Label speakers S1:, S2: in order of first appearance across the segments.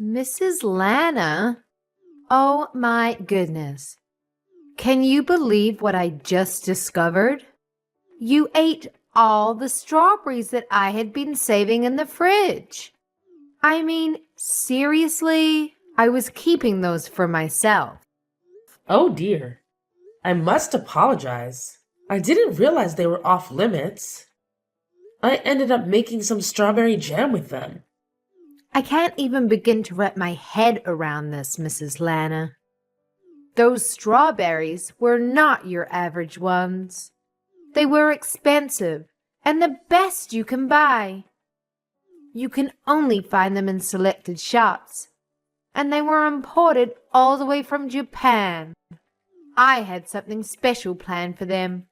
S1: Mrs. Lana? Oh my goodness. Can you believe what I just discovered? You ate all the strawberries that I had been saving in the fridge. I mean, seriously? I was keeping those for myself.
S2: Oh dear. I must apologize. I didn't realize they were off limits. I ended up making some strawberry jam with them.
S1: I can't even begin to wrap my head around this, Mrs. Lana. Those strawberries were not your average ones. They were expensive and the best you can buy. You can only find them in selected shops, and they were imported all the way from Japan. I had something special planned for them,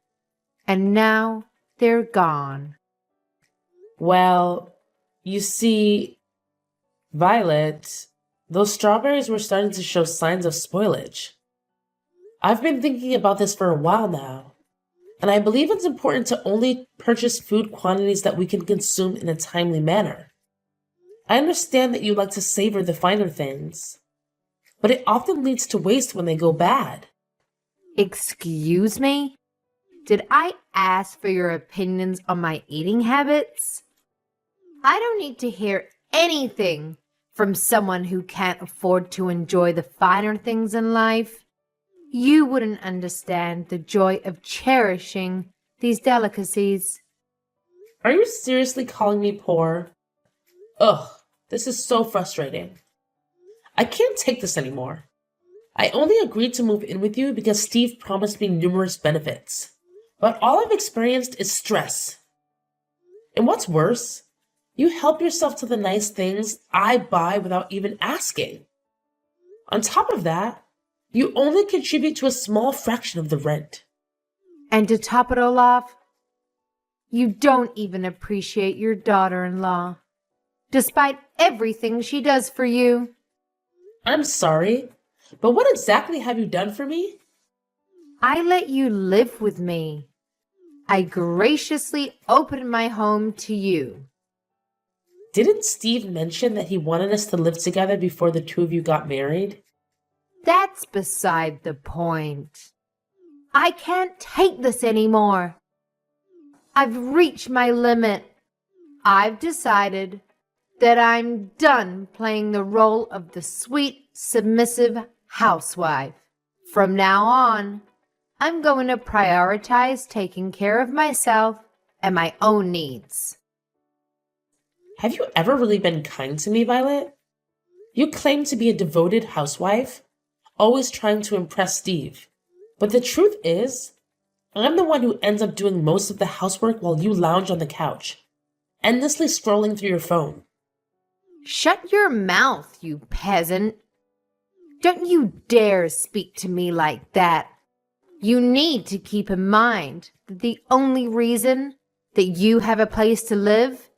S1: and now they're gone.
S2: Well, you see, Violet, those strawberries were starting to show signs of spoilage. I've been thinking about this for a while now, and I believe it's important to only purchase food quantities that we can consume in a timely manner. I understand that you like to savor the finer things, but it often leads to waste when they go bad.
S1: Excuse me? Did I ask for your opinions on my eating habits? I don't need to hear anything from someone who can't afford to enjoy the finer things in life. You wouldn't understand the joy of cherishing these delicacies.
S2: Are you seriously calling me poor? Ugh, this is so frustrating. I can't take this anymore. I only agreed to move in with you because Steve promised me numerous benefits, but all I've experienced is stress. And what's worse, you help yourself to the nice things I buy without even asking. On top of that, you only contribute to a small fraction of the rent.
S1: And to top it all off, you don't even appreciate your daughter-in-law, despite everything she does for you.
S2: I'm sorry, but what exactly have you done for me?
S1: I let you live with me. I graciously opened my home to you.
S2: Didn't Steve mention that he wanted us to live together before the two of you got married?
S1: That's beside the point. I can't take this anymore. I've reached my limit. I've decided that I'm done playing the role of the sweet, submissive housewife. From now on, I'm going to prioritize taking care of myself and my own needs.
S2: Have you ever really been kind to me, Violet? You claim to be a devoted housewife, always trying to impress Steve. But the truth is, I'm the one who ends up doing most of the housework while you lounge on the couch, endlessly scrolling through your phone.
S1: Shut your mouth, you peasant. Don't you dare speak to me like that. You need to keep in mind that the only reason that you have a place to live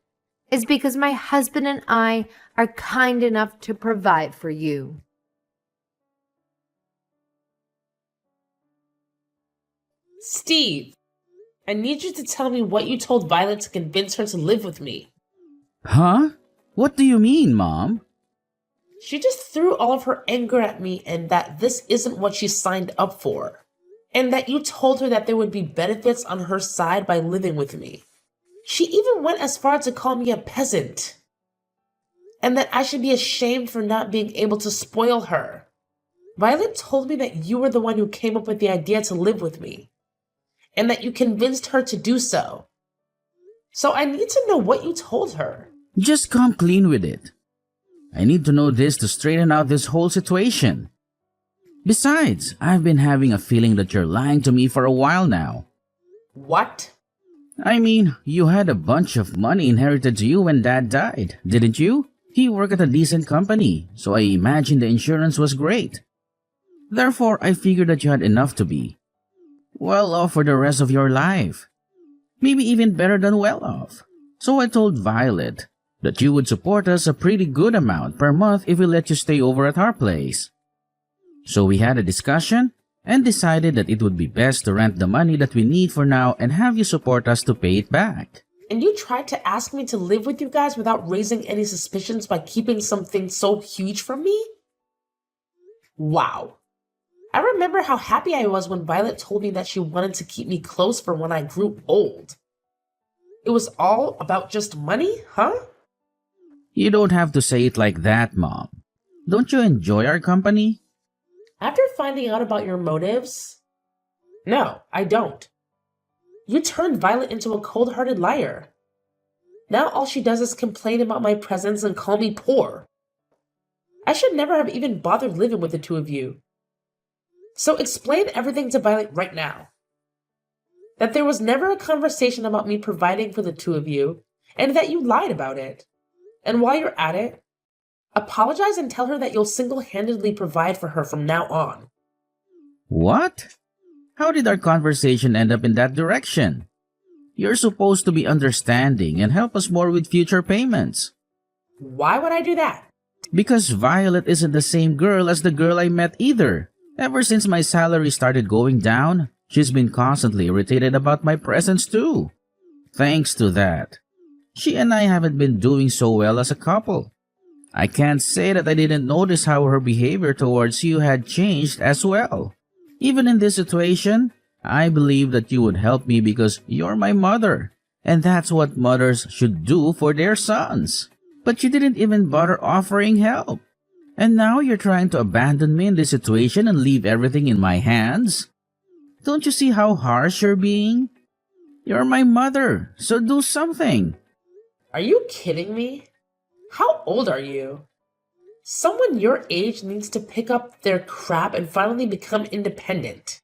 S1: is because my husband and I are kind enough to provide for you.
S2: Steve, I need you to tell me what you told Violet to convince her to live with me.
S3: Huh? What do you mean, Mom?
S2: She just threw all of her anger at me and that this isn't what she signed up for. And that you told her that there would be benefits on her side by living with me. She even went as far to call me a peasant. And that I should be ashamed for not being able to spoil her. Violet told me that you were the one who came up with the idea to live with me. And that you convinced her to do so. So I need to know what you told her.
S3: Just come clean with it. I need to know this to straighten out this whole situation. Besides, I've been having a feeling that you're lying to me for a while now.
S2: What?
S3: I mean, you had a bunch of money inherited to you when Dad died, didn't you? He worked at a decent company, so I imagine the insurance was great. Therefore, I figured that you had enough to be well off for the rest of your life. Maybe even better than well off. So I told Violet that you would support us a pretty good amount per month if we let you stay over at our place. So we had a discussion and decided that it would be best to rent the money that we need for now and have you support us to pay it back.
S2: And you tried to ask me to live with you guys without raising any suspicions by keeping something so huge from me? Wow. I remember how happy I was when Violet told me that she wanted to keep me close for when I grew old. It was all about just money, huh?
S3: You don't have to say it like that, Mom. Don't you enjoy our company?
S2: After finding out about your motives? No, I don't. You turned Violet into a cold-hearted liar. Now all she does is complain about my presence and call me poor. I should never have even bothered living with the two of you. So explain everything to Violet right now. That there was never a conversation about me providing for the two of you, and that you lied about it. And while you're at it, apologize and tell her that you'll single-handedly provide for her from now on.
S3: What? How did our conversation end up in that direction? You're supposed to be understanding and help us more with future payments.
S2: Why would I do that?
S3: Because Violet isn't the same girl as the girl I met either. Ever since my salary started going down, she's been constantly irritated about my presence too. Thanks to that, she and I haven't been doing so well as a couple. I can't say that I didn't notice how her behavior towards you had changed as well. Even in this situation, I believe that you would help me because you're my mother, and that's what mothers should do for their sons. But you didn't even bother offering help. And now you're trying to abandon me in this situation and leave everything in my hands? Don't you see how harsh you're being? You're my mother, so do something.
S2: Are you kidding me? How old are you? Someone your age needs to pick up their crap and finally become independent.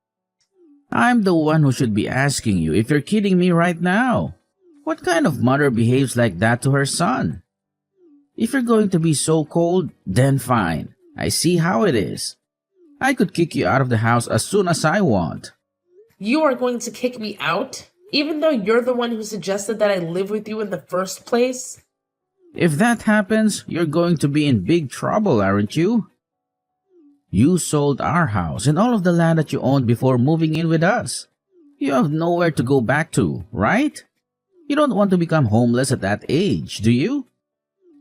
S3: I'm the one who should be asking you if you're kidding me right now. What kind of mother behaves like that to her son? If you're going to be so cold, then fine. I see how it is. I could kick you out of the house as soon as I want.
S2: You are going to kick me out, even though you're the one who suggested that I live with you in the first place?
S3: If that happens, you're going to be in big trouble, aren't you? You sold our house and all of the land that you owned before moving in with us. You have nowhere to go back to, right? You don't want to become homeless at that age, do you?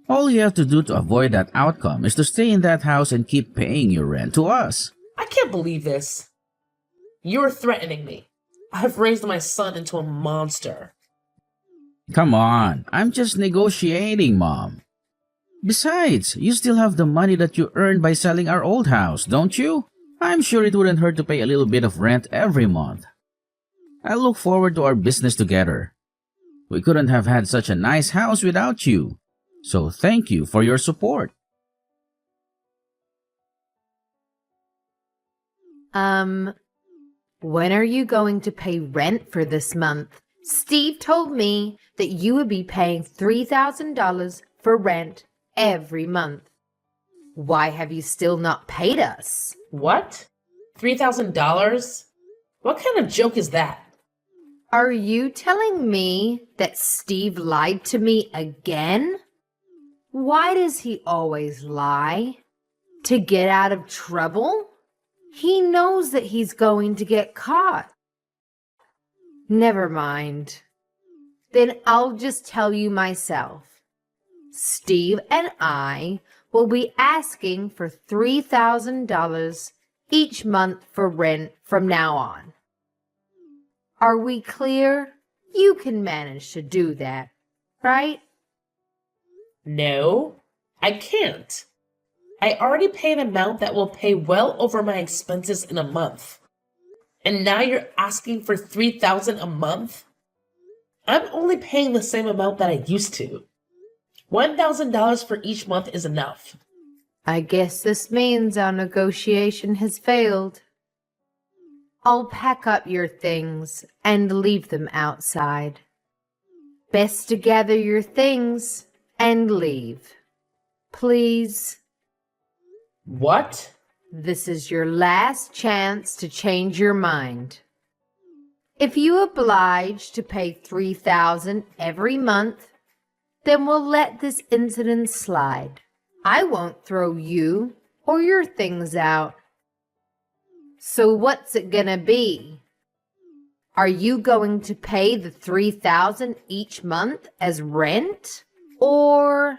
S3: All you have to do to avoid that outcome is to stay in that house and keep paying your rent to us.
S2: I can't believe this. You're threatening me. I've raised my son into a monster.
S3: Come on, I'm just negotiating, Mom. Besides, you still have the money that you earned by selling our old house, don't you? I'm sure it wouldn't hurt to pay a little bit of rent every month. I look forward to our business together. We couldn't have had such a nice house without you. So thank you for your support.
S1: When are you going to pay rent for this month? Steve told me that you would be paying $3,000 for rent every month. Why have you still not paid us?
S2: What? $3,000? What kind of joke is that?
S1: Are you telling me that Steve lied to me again? Why does he always lie? To get out of trouble? He knows that he's going to get caught. Never mind. Then I'll just tell you myself. Steve and I will be asking for $3,000 each month for rent from now on. Are we clear? You can manage to do that, right?
S2: No, I can't. I already pay an amount that will pay well over my expenses in a month. And now you're asking for $3,000 a month? I'm only paying the same amount that I used to. $1,000 for each month is enough.
S1: I guess this means our negotiation has failed. I'll pack up your things and leave them outside. Best to gather your things and leave. Please.
S2: What?
S1: This is your last chance to change your mind. If you oblige to pay $3,000 every month, then we'll let this incident slide. I won't throw you or your things out. So what's it gonna be? Are you going to pay the $3,000 each month as rent? Or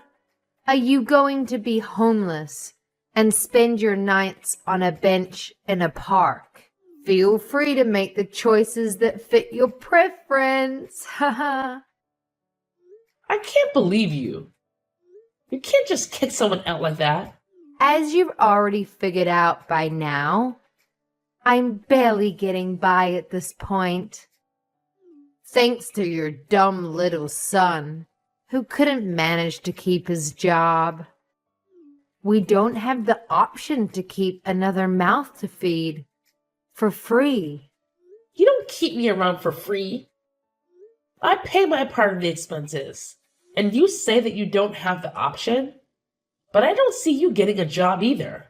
S1: are you going to be homeless and spend your nights on a bench in a park? Feel free to make the choices that fit your preference. Haha.
S2: I can't believe you. You can't just kick someone out like that.
S1: As you've already figured out by now, I'm barely getting by at this point. Thanks to your dumb little son, who couldn't manage to keep his job. We don't have the option to keep another mouth to feed for free.
S2: You don't keep me around for free. I pay my part of the expenses, and you say that you don't have the option? But I don't see you getting a job either.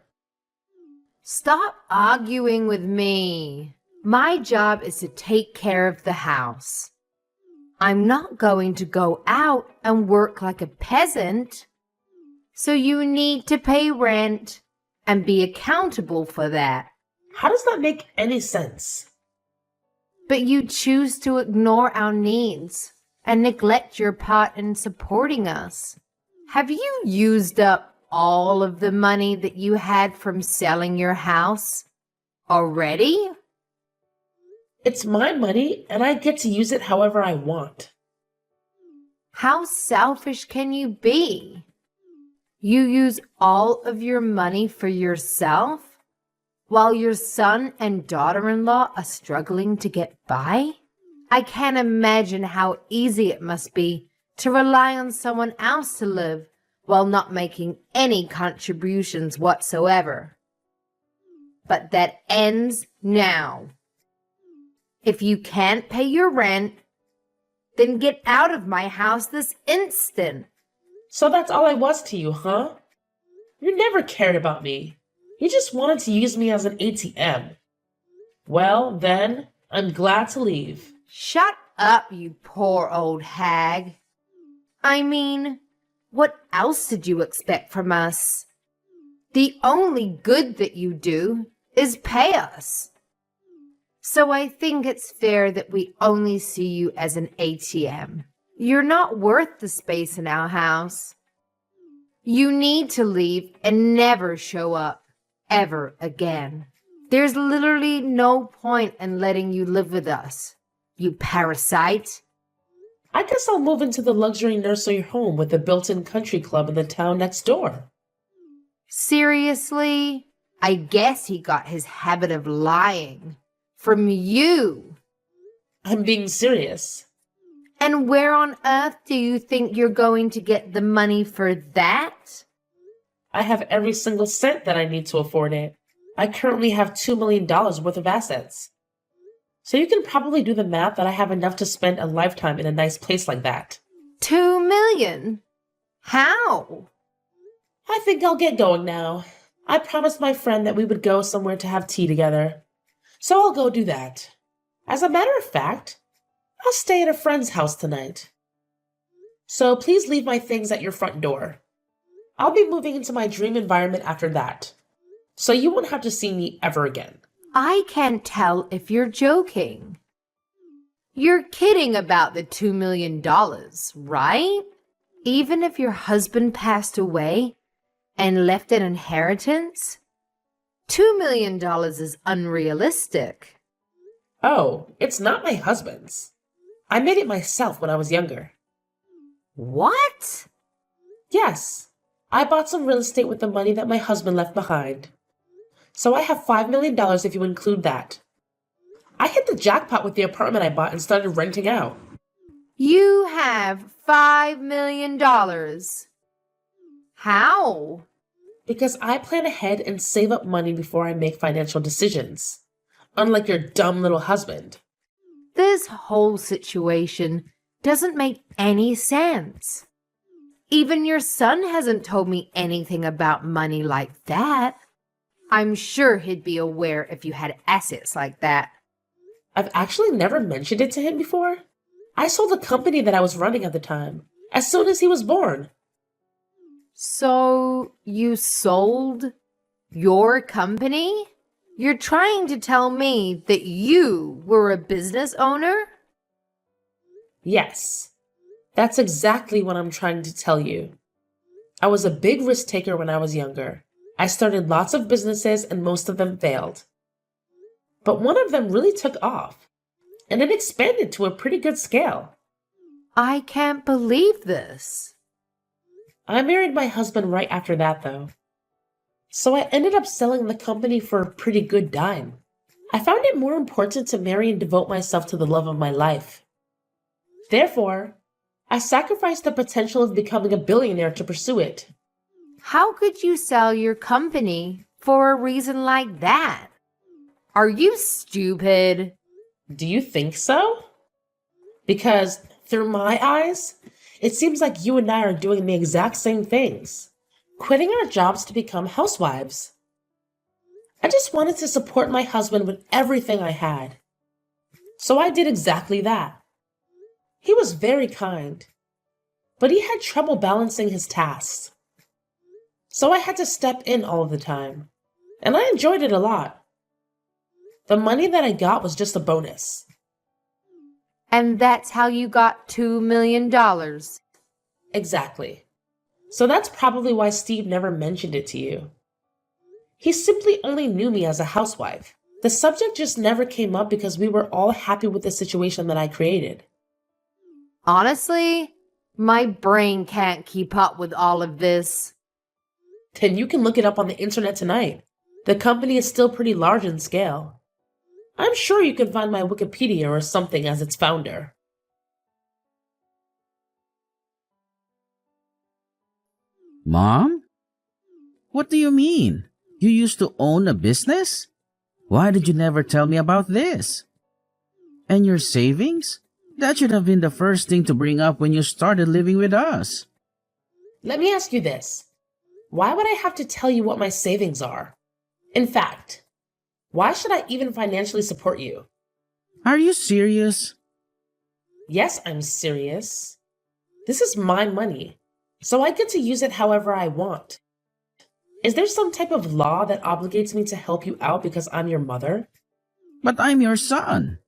S1: Stop arguing with me. My job is to take care of the house. I'm not going to go out and work like a peasant. So you need to pay rent and be accountable for that.
S2: How does that make any sense?
S1: But you choose to ignore our needs and neglect your part in supporting us. Have you used up all of the money that you had from selling your house already?
S2: It's my money, and I get to use it however I want.
S1: How selfish can you be? You use all of your money for yourself while your son and daughter-in-law are struggling to get by? I can't imagine how easy it must be to rely on someone else to live while not making any contributions whatsoever. But that ends now. If you can't pay your rent, then get out of my house this instant.
S2: So that's all I was to you, huh? You never cared about me. You just wanted to use me as an ATM. Well, then, I'm glad to leave.
S1: Shut up, you poor old hag. I mean, what else did you expect from us? The only good that you do is pay us. So I think it's fair that we only see you as an ATM. You're not worth the space in our house. You need to leave and never show up ever again. There's literally no point in letting you live with us, you parasite.
S2: I guess I'll move into the luxury nursery home with a built-in country club in the town next door.
S1: Seriously? I guess he got his habit of lying from you.
S2: I'm being serious.
S1: And where on earth do you think you're going to get the money for that?
S2: I have every single cent that I need to afford it. I currently have $2 million worth of assets. So you can probably do the math that I have enough to spend a lifetime in a nice place like that.
S1: 2 million? How?
S2: I think I'll get going now. I promised my friend that we would go somewhere to have tea together. So I'll go do that. As a matter of fact, I'll stay at a friend's house tonight. So please leave my things at your front door. I'll be moving into my dream environment after that. So you won't have to see me ever again.
S1: I can't tell if you're joking. You're kidding about the $2 million, right? Even if your husband passed away and left an inheritance, $2 million is unrealistic.
S2: Oh, it's not my husband's. I made it myself when I was younger.
S1: What?
S2: Yes, I bought some real estate with the money that my husband left behind. So I have $5 million if you include that. I hit the jackpot with the apartment I bought and started renting out.
S1: You have $5 million. How?
S2: Because I plan ahead and save up money before I make financial decisions. Unlike your dumb little husband.
S1: This whole situation doesn't make any sense. Even your son hasn't told me anything about money like that. I'm sure he'd be aware if you had assets like that.
S2: I've actually never mentioned it to him before. I sold the company that I was running at the time, as soon as he was born.
S1: So you sold your company? You're trying to tell me that you were a business owner?
S2: Yes, that's exactly what I'm trying to tell you. I was a big risk taker when I was younger. I started lots of businesses and most of them failed. But one of them really took off, and it expanded to a pretty good scale.
S1: I can't believe this.
S2: I married my husband right after that, though. So I ended up selling the company for a pretty good dime. I found it more important to marry and devote myself to the love of my life. Therefore, I sacrificed the potential of becoming a billionaire to pursue it.
S1: How could you sell your company for a reason like that? Are you stupid?
S2: Do you think so? Because through my eyes, it seems like you and I are doing the exact same things. Quitting our jobs to become housewives. I just wanted to support my husband with everything I had. So I did exactly that. He was very kind, but he had trouble balancing his tasks. So I had to step in all of the time, and I enjoyed it a lot. The money that I got was just a bonus.
S1: And that's how you got $2 million.
S2: Exactly. So that's probably why Steve never mentioned it to you. He simply only knew me as a housewife. The subject just never came up because we were all happy with the situation that I created.
S1: Honestly, my brain can't keep up with all of this.
S2: Then you can look it up on the internet tonight. The company is still pretty large in scale. I'm sure you can find my Wikipedia or something as its founder.
S3: Mom? What do you mean? You used to own a business? Why did you never tell me about this? And your savings? That should have been the first thing to bring up when you started living with us.
S2: Let me ask you this. Why would I have to tell you what my savings are? In fact, why should I even financially support you?
S3: Are you serious?
S2: Yes, I'm serious. This is my money, so I get to use it however I want. Is there some type of law that obligates me to help you out because I'm your mother?
S3: But I'm your son.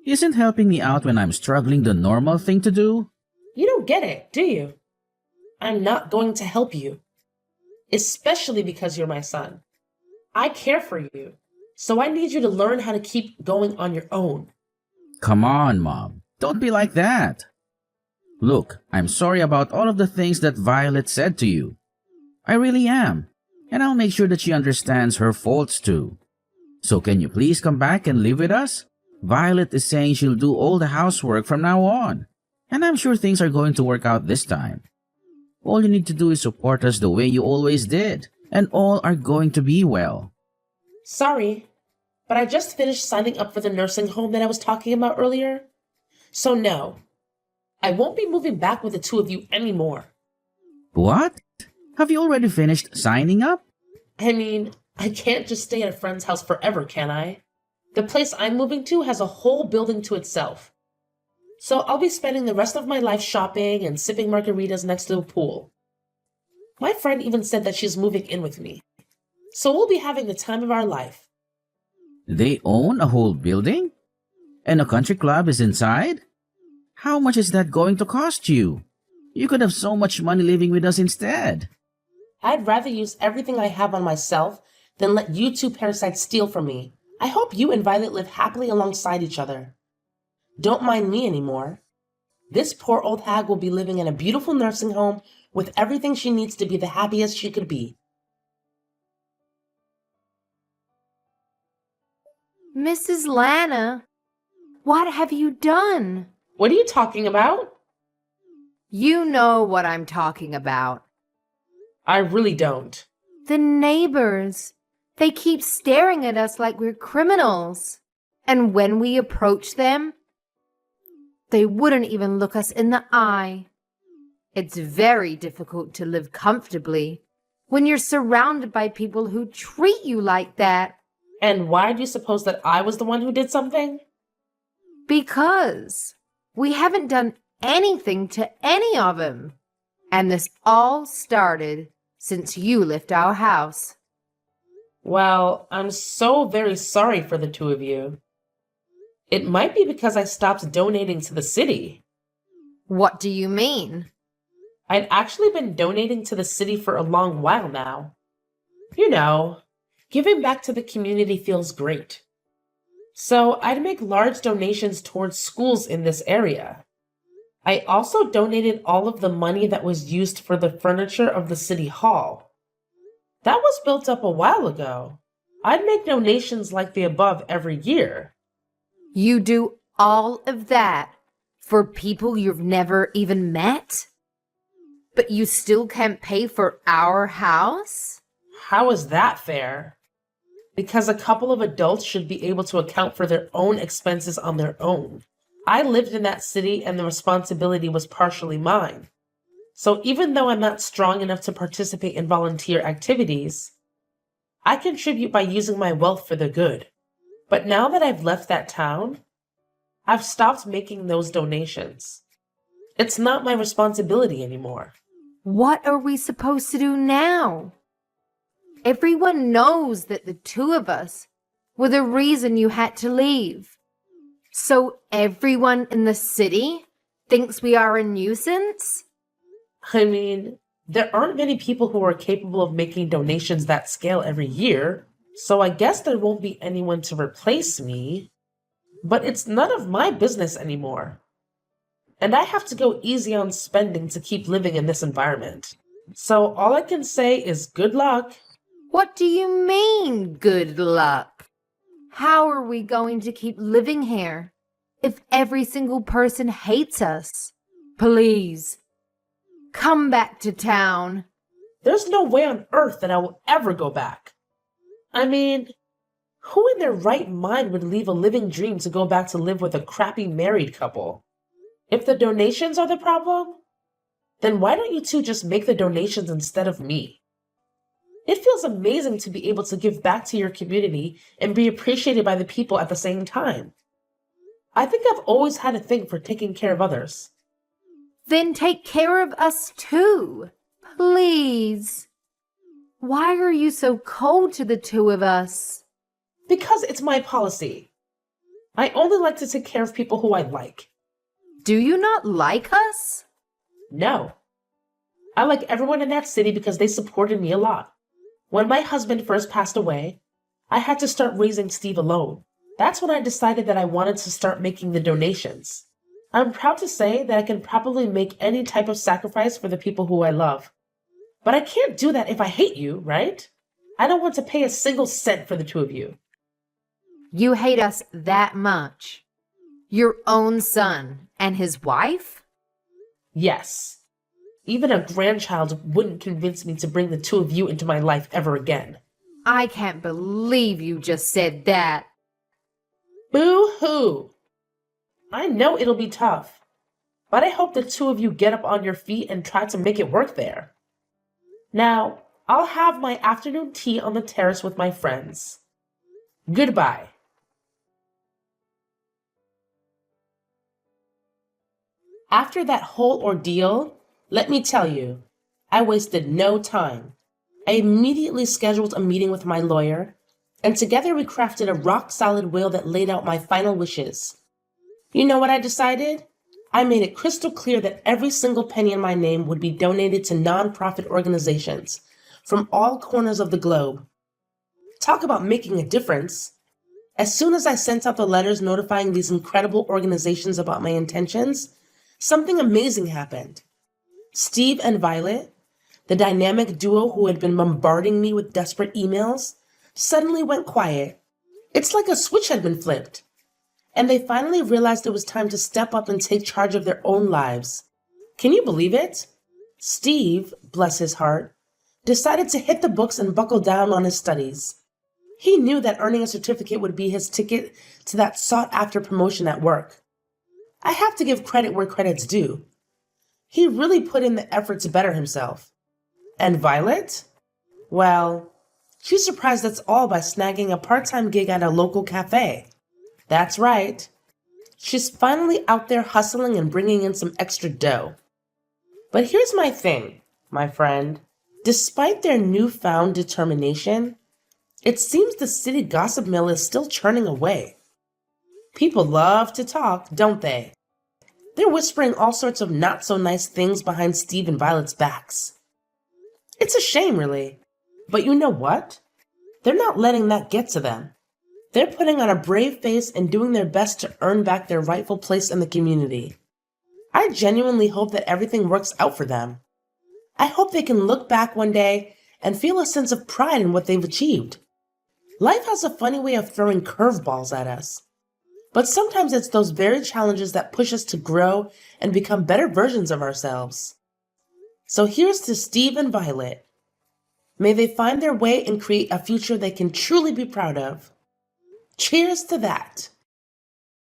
S3: Isn't helping me out when I'm struggling the normal thing to do?
S2: You don't get it, do you? I'm not going to help you. Especially because you're my son. I care for you, so I need you to learn how to keep going on your own.
S3: Come on, Mom. Don't be like that. Look, I'm sorry about all of the things that Violet said to you. I really am. And I'll make sure that she understands her faults too. So can you please come back and live with us? Violet is saying she'll do all the housework from now on. And I'm sure things are going to work out this time. All you need to do is support us the way you always did. And all are going to be well.
S2: Sorry, but I just finished signing up for the nursing home that I was talking about earlier. So no, I won't be moving back with the two of you anymore.
S3: What? Have you already finished signing up?
S2: I mean, I can't just stay at a friend's house forever, can I? The place I'm moving to has a whole building to itself. So I'll be spending the rest of my life shopping and sipping margaritas next to a pool. My friend even said that she's moving in with me. So we'll be having the time of our life.
S3: They own a whole building? And a country club is inside? How much is that going to cost you? You could have so much money living with us instead.
S2: I'd rather use everything I have on myself than let you two parasites steal from me. I hope you and Violet live happily alongside each other. Don't mind me anymore. This poor old hag will be living in a beautiful nursing home with everything she needs to be the happiest she could be.
S1: Mrs. Lana, what have you done?
S2: What are you talking about?
S1: You know what I'm talking about.
S2: I really don't.
S1: The neighbors. They keep staring at us like we're criminals. And when we approach them, they wouldn't even look us in the eye. It's very difficult to live comfortably when you're surrounded by people who treat you like that.
S2: And why do you suppose that I was the one who did something?
S1: Because we haven't done anything to any of them. And this all started since you left our house.
S2: Well, I'm so very sorry for the two of you. It might be because I stopped donating to the city.
S1: What do you mean?
S2: I'd actually been donating to the city for a long while now. You know, giving back to the community feels great. So I'd make large donations towards schools in this area. I also donated all of the money that was used for the furniture of the city hall. That was built up a while ago. I'd make donations like the above every year.
S1: You do all of that for people you've never even met? But you still can't pay for our house?
S2: How is that fair? Because a couple of adults should be able to account for their own expenses on their own. I lived in that city and the responsibility was partially mine. So even though I'm not strong enough to participate in volunteer activities, I contribute by using my wealth for the good. But now that I've left that town, I've stopped making those donations. It's not my responsibility anymore.
S1: What are we supposed to do now? Everyone knows that the two of us were the reason you had to leave. So everyone in the city thinks we are a nuisance?
S2: I mean, there aren't many people who are capable of making donations that scale every year, so I guess there won't be anyone to replace me. But it's none of my business anymore. And I have to go easy on spending to keep living in this environment. So all I can say is good luck.
S1: What do you mean, good luck? How are we going to keep living here if every single person hates us? Please, come back to town.
S2: There's no way on earth that I will ever go back. I mean, who in their right mind would leave a living dream to go back to live with a crappy married couple? If the donations are the problem, then why don't you two just make the donations instead of me? It feels amazing to be able to give back to your community and be appreciated by the people at the same time. I think I've always had a thing for taking care of others.
S1: Then take care of us too. Please. Why are you so cold to the two of us?
S2: Because it's my policy. I only like to take care of people who I like.
S1: Do you not like us?
S2: No. I like everyone in that city because they supported me a lot. When my husband first passed away, I had to start raising Steve alone. That's when I decided that I wanted to start making the donations. I'm proud to say that I can probably make any type of sacrifice for the people who I love. But I can't do that if I hate you, right? I don't want to pay a single cent for the two of you.
S1: You hate us that much? Your own son and his wife?
S2: Yes. Even a grandchild wouldn't convince me to bring the two of you into my life ever again.
S1: I can't believe you just said that.
S2: Boo-hoo! I know it'll be tough, but I hope the two of you get up on your feet and try to make it work there. Now, I'll have my afternoon tea on the terrace with my friends. Goodbye. After that whole ordeal, let me tell you, I wasted no time. I immediately scheduled a meeting with my lawyer, and together we crafted a rock-solid will that laid out my final wishes. You know what I decided? I made it crystal clear that every single penny in my name would be donated to non-profit organizations from all corners of the globe. Talk about making a difference. As soon as I sent out the letters notifying these incredible organizations about my intentions, something amazing happened. Steve and Violet, the dynamic duo who had been bombarding me with desperate emails, suddenly went quiet. It's like a switch had been flipped. And they finally realized it was time to step up and take charge of their own lives. Can you believe it? Steve, bless his heart, decided to hit the books and buckle down on his studies. He knew that earning a certificate would be his ticket to that sought-after promotion at work. I have to give credit where credit's due. He really put in the effort to better himself. And Violet? Well, she surprised us all by snagging a part-time gig at a local cafe. That's right. She's finally out there hustling and bringing in some extra dough. But here's my thing, my friend. Despite their newfound determination, It seems the city gossip mill is still churning away. People love to talk, don't they? They're whispering all sorts of not so nice things behind Steve and Violet's backs. It's a shame, really. But you know what? They're not letting that get to them. They're putting on a brave face and doing their best to earn back their rightful place in the community. I genuinely hope that everything works out for them. I hope they can look back one day and feel a sense of pride in what they've achieved. Life has a funny way of throwing curveballs at us. But sometimes it's those very challenges that push us to grow and become better versions of ourselves. So here's to Steve and Violet. May they find their way and create a future they can truly be proud of. Cheers to that.